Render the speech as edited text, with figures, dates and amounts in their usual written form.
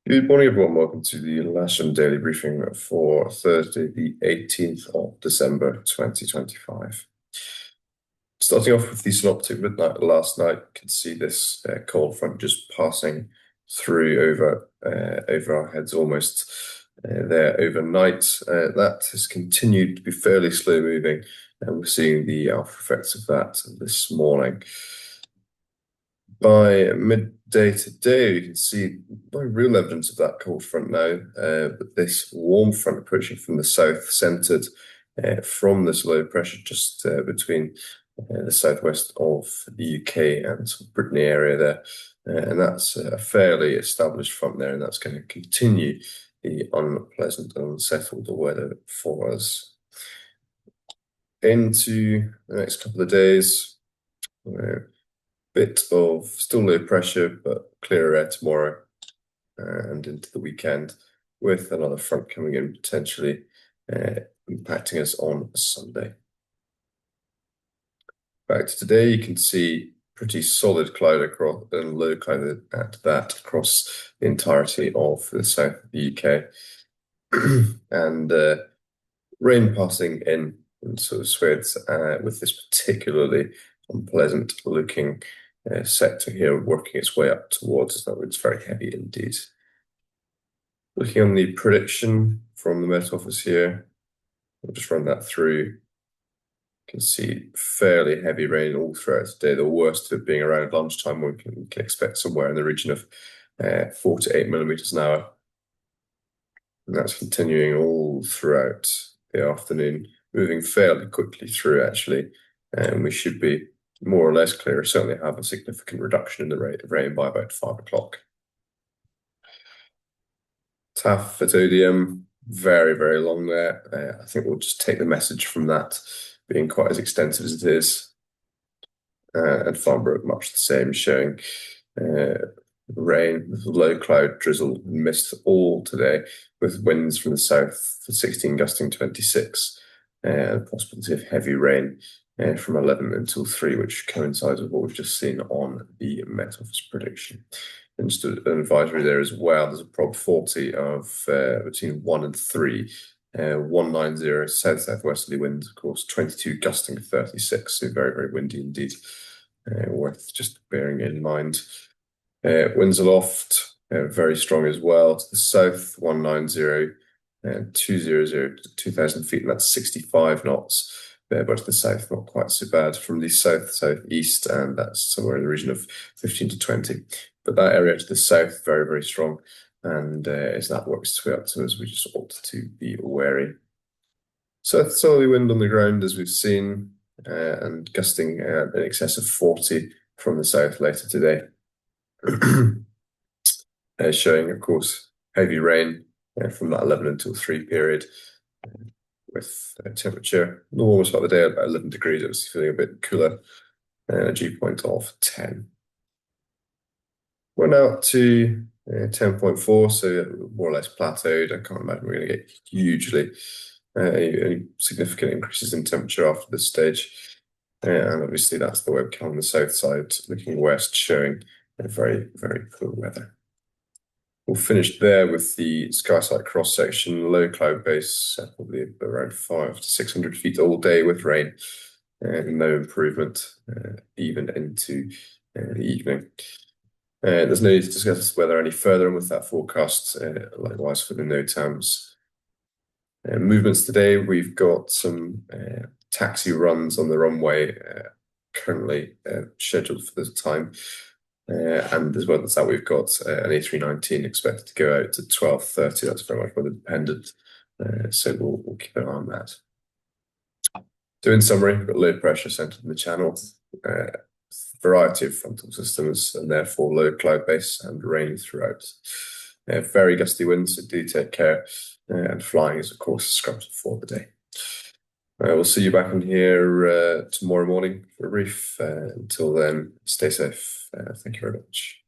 Good morning, everyone. Welcome to the Lasham Daily Briefing for Thursday, the 18th of December, 2025. Starting off with the synoptic midnight last night, you can see this cold front just passing through over our heads almost there overnight. That has continued to be fairly slow moving, and we're seeing the alpha effects of that this morning. By midday today, you can see no real evidence of that cold front now, but this warm front approaching from the south, centered from this low pressure just between the southwest of the UK and sort of Brittany area there. And that's a fairly established front there, and that's going to continue the unpleasant and unsettled weather for us. Into the next couple of days, bit of still low pressure, but clearer air tomorrow and into the weekend, with another front coming in potentially impacting us on Sunday. Back to today, you can see pretty solid cloud across and low cloud at that across the entirety of the south of the UK, and rain passing in sort of swathes with this particularly unpleasant looking sector here working its way up towards us. That looks very heavy indeed. Looking on the prediction from the Met Office here, we'll just run that through. You can see fairly heavy rain all throughout today, the worst of it being around lunchtime, when we can expect somewhere in the region of 4 to 8 millimeters an hour. And that's continuing all throughout the afternoon, moving fairly quickly through actually, and we should be more or less clear, certainly have a significant reduction in the rate of rain by about 5 o'clock. TAF at ODM, very, very long there. I think we'll just take the message from that being quite as extensive as it is. And Farnborough much the same, showing rain, low cloud, drizzle, and mist all today, with winds from the south for 16 gusting 26, and possibility of heavy rain from 11 until 3, which coincides with what we've just seen on the Met Office prediction. And just an advisory there as well, there's a prob 40 of between 1 and 3, 190 south-southwesterly winds, of course, 22 gusting 36, so very, very windy indeed, worth just bearing in mind. Winds aloft, very strong as well, to the south, 190, 200 to 2,000 feet, and that's 65 knots. But to the south, not quite so bad. From the south-southeast, and that's somewhere in the region of 15 to 20. But that area to the south, very, very strong. And as that works its way up to us, we just ought to be wary. Southerly wind on the ground, as we've seen, and gusting in excess of 40 from the south later today. Showing, of course, heavy rain from that 11 until 3 period, with a temperature, the warmest part of the day, about 11 degrees, obviously feeling a bit cooler, and a dew point of 10. We're now up to 10.4, so more or less plateaued. I can't imagine we're going to get hugely any significant increases in temperature after this stage. And obviously that's the webcam on the south side, looking west, showing very, very cool weather. We'll finish there with the SkySight cross-section, low cloud base, probably around 500 to 600 feet all day with rain, and no improvement even into the evening. There's no need to discuss weather any further, and with that forecast, likewise for the NOTAMs. Movements today, we've got some taxi runs on the runway currently scheduled for the time. And as well as that, we've got an A319 expected to go out at 12:30. That's very much weather dependent, so we'll keep an eye on that. So in summary, we've got low pressure centered in the channel, variety of frontal systems, and therefore low cloud base and rain throughout. Very gusty winds, so do take care, and flying is of course scrubbed for the day. We'll see you back in here tomorrow morning for a brief. Until then, stay safe. Thank you very much.